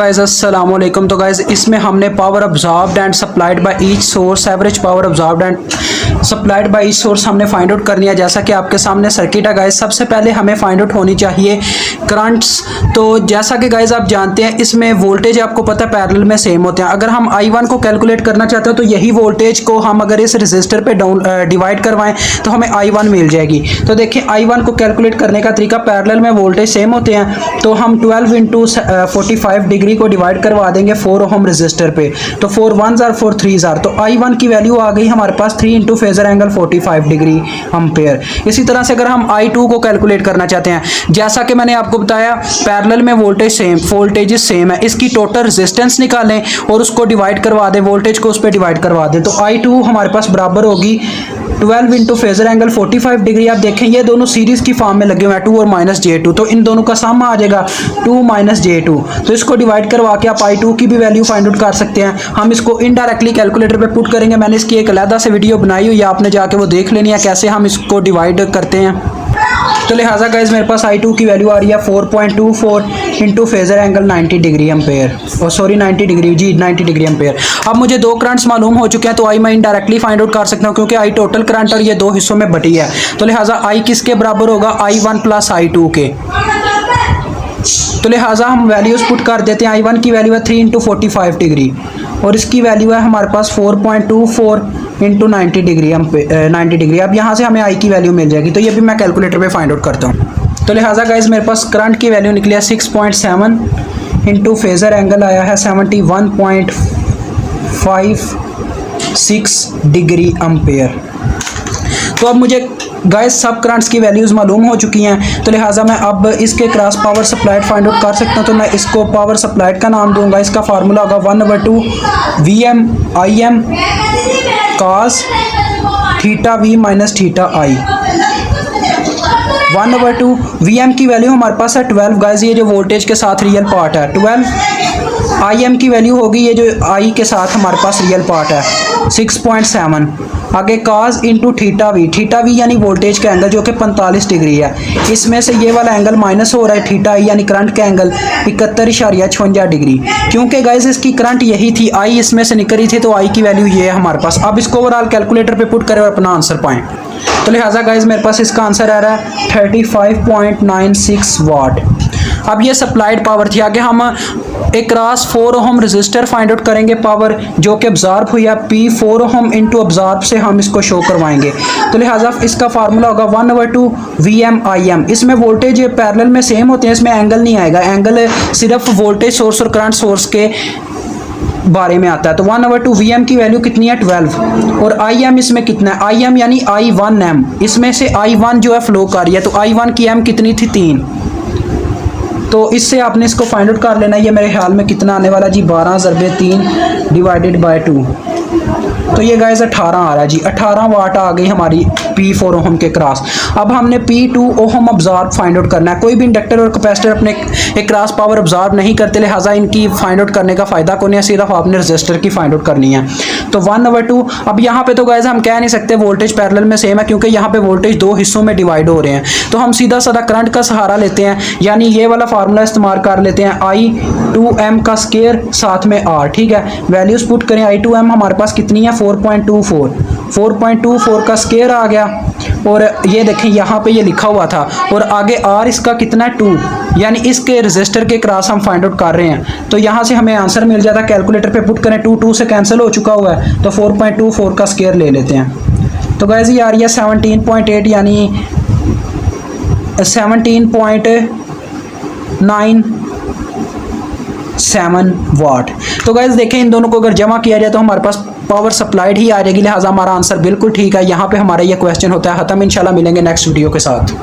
Guys अस्सलाम वालेकुम। तो गाइस इसमें हमने power absorbed and supplied by each source, average power absorbed and supplied by each source हमने फाइंड आउट करनी है। जैसा कि आपके सामने सर्किट है गाइस, सबसे पहले हमें फाइंड आउट होनी चाहिए करंट्स। तो जैसा कि गाइस आप जानते हैं इसमें वोल्टेज आपको पता है पैरेलल में सेम होते हैं। अगर हम I1 को कैलकुलेट करना चाहते हो तो यही वोल्टेज को हम अगर इस रेजिस्टर पे डिवाइड करवाएं तो हमें I1 मिल जाएगी। तो देखिए I1 को कैलकुलेट करने का तरीका, पैरेलल में वोल्टेज सेम होते हैं तो हम 12 इंटू 45 डिग्री को डिवाइड करवा देंगे 4 ओम रेजिस्टर पे। तो 4 1s आर 4 3s आर, तो I1 की वैल्यू आ गई हमारे पास 3 into phasor angle 45 degree ampere. इसी तरह से अगर हम I2 को कैलकुलेट करना चाहते हैं, जैसा कि मैंने आपको बताया पैरेलल में वोल्टेज सेम है, इसकी टोटल रेजिस्टेंस निकालें और उसको डिवाइड करवा दें, वोल्टेज को उस पर डिवाइड करवा दें। तो I2 हमारे पास बराबर होगी 12 इंटू फेजर एंगल 45 डिग्री। आप देखें ये दोनों सीरीज की फॉर्म में लगे हुए हैं, 2 और माइनस J2, तो इन दोनों का सम आ जाएगा 2 माइनस J2। तो इसको डिवाइड करवा के आप I2 की भी वैल्यू फाइंड आउट कर सकते हैं। हम इसको इनडायरेक्टली कैलकुलेटर पे पुट करेंगे। मैंने इसकी एक अलग से वीडियो बनाई हुई है, आपने जाके वो देख लेनी है कैसे हम इसको डिवाइड करते हैं। तो लिहाजा गाइस मेरे पास I2 की वैल्यू आ रही है 4.24 into phasor angle 90 degree ampere, और सॉरी 90 डिग्री एम्पेयर। अब मुझे दो करंट्स मालूम हो चुके हैं तो I मैं इनडायरेक्टली फाइंड आउट कर सकता हूँ क्योंकि I टोटल करंट और ये दो हिस्सों में बटी है। तो लिहाजा I किसके बराबर होगा, I1 प्लस I2 के। तो लिहाजा हम वैल्यूज पुट कर देते हैं। I1 की वैल्यू है 3 इंटू 45 डिग्री और इसकी वैल्यू है हमारे पास 4.24 इंटू 90 डिग्री। अब यहाँ से हमें I की वैल्यू मिल जाएगी, तो ये भी मैं कैलकुलेटर पे फाइंड आउट करता हूँ। तो लिहाजा गाइज मेरे पास करंट की वैल्यू निकली है 6.7 इंटू फेजर एंगल आया है 71.56 डिग्री एम्पेयर। तो अब मुझे गाइस सब करंट्स की वैल्यूज़ मालूम हो चुकी हैं, तो लिहाजा मैं अब इसके cross power supplied find out कर सकता हूँ। तो मैं इसको पावर सप्लाइड का नाम दूंगा। इसका फार्मूला होगा 1/2 VM IM cos theta V minus theta I। 1/2 VM की वैल्यू हमारे पास है 12 गाइस, ये जो वोल्टेज के साथ रियल पार्ट है 12। IM की वैल्यू होगी ये जो I के साथ हमारे पास रियल पार्ट है 6.7। आगे cos इंटू थीटा V यानी वोल्टेज का एंगल जो कि 45 डिग्री है। इसमें से ये वाला एंगल माइनस हो रहा है, थीटा I यानी करंट का एंगल 71.56 डिग्री। क्योंकि गाइस इसकी करंट यही थी, I इसमें से निकली थी, तो I की वैल्यू ये है हमारे पास। अब इसको ओवरऑल कैलकुलेटर पे पुट करें और अपना आंसर पाएँ। तो लिहाजा गाइस मेरे पास इसका आंसर आ रहा है 35.96 वाट। अब ये सप्लाइड पावर थी। आगे हम एक cross 4 ohm resistor find out करेंगे पावर जो कि अब्जॉर्ब हुई है P4 ओम इंटू अब्जॉर्ब से हम इसको शो करवाएंगे। तो लिहाजा इसका फार्मूला होगा 1/2 VM IM। इसमें वोल्टेज पैरेलल में सेम होते हैं, इसमें एंगल नहीं आएगा, एंगल सिर्फ वोल्टेज सोर्स और करंट सोर्स के बारे में आता है। तो 1/2 VM की वैल्यू कितनी है 12 और IM इसमें कितना है, IM यानी I1M। इसमें से I1 जो है फ्लो कर रही है, तो I1 की M कितनी थी 3। तो इससे आपने इसको फाइंड आउट कर लेना। ये मेरे ख्याल में कितना आने वाला जी 12 ज़रबे 3 डिवाइडेड बाय 2, तो ये गाइस 18 आ रहा है जी। 18 वाट आ गई हमारी P4 ओम के क्रॉस। अब हमने P2 ओम अब्जॉर्ब फाइंड आउट करना है। कोई भी इंडक्टर और कैपेसिटर अपने एक क्रॉस पावर अब्जॉर्ब नहीं करते, लिहाजा इनकी फाइंड आउट करने का फ़ायदा को नहीं है, सिर्फ आपने रजिस्टर की फाइंड आउट करनी है। तो 1/2। अब यहाँ पे तो गाइस हम कह नहीं सकते वोल्टेज पैरेलल में सेम है क्योंकि यहाँ पे वोल्टेज दो हिस्सों में डिवाइड हो रहे हैं, तो हम सीधा साधा करंट का सहारा लेते हैं, यानी ये वाला फार्मूला इस्तेमाल कर लेते हैं I2M का स्केयर साथ में R। ठीक है, वैल्यूज पुट करें। I2M हमारे पास कितनी है 4.24 का स्केयर आ गया, और ये देखें यहाँ पे ये लिखा हुआ था, और आगे R इसका कितना है 2, यानी इसके रेजिस्टर के क्रॉस हम फाइंड आउट कर रहे हैं। तो यहाँ से हमें आंसर मिल जाता है, कैलकुलेटर पे पुट करें, 2 से कैंसिल हो चुका हुआ है, तो 4.24 का स्केयर ले लेते हैं। तो गाइस ये आ रही है 17.8 यानी 17.97 वाट। तो गाइस देखें इन दोनों को अगर जमा किया जाए तो हमारे पास पावर सप्लाइड ही आ जाएगी, लिहाजा हमारा आंसर बिल्कुल ठीक है। यहाँ पे हमारा ये क्वेश्चन होता है ख़त्म। इंशाल्लाह मिलेंगे नेक्स्ट वीडियो के साथ।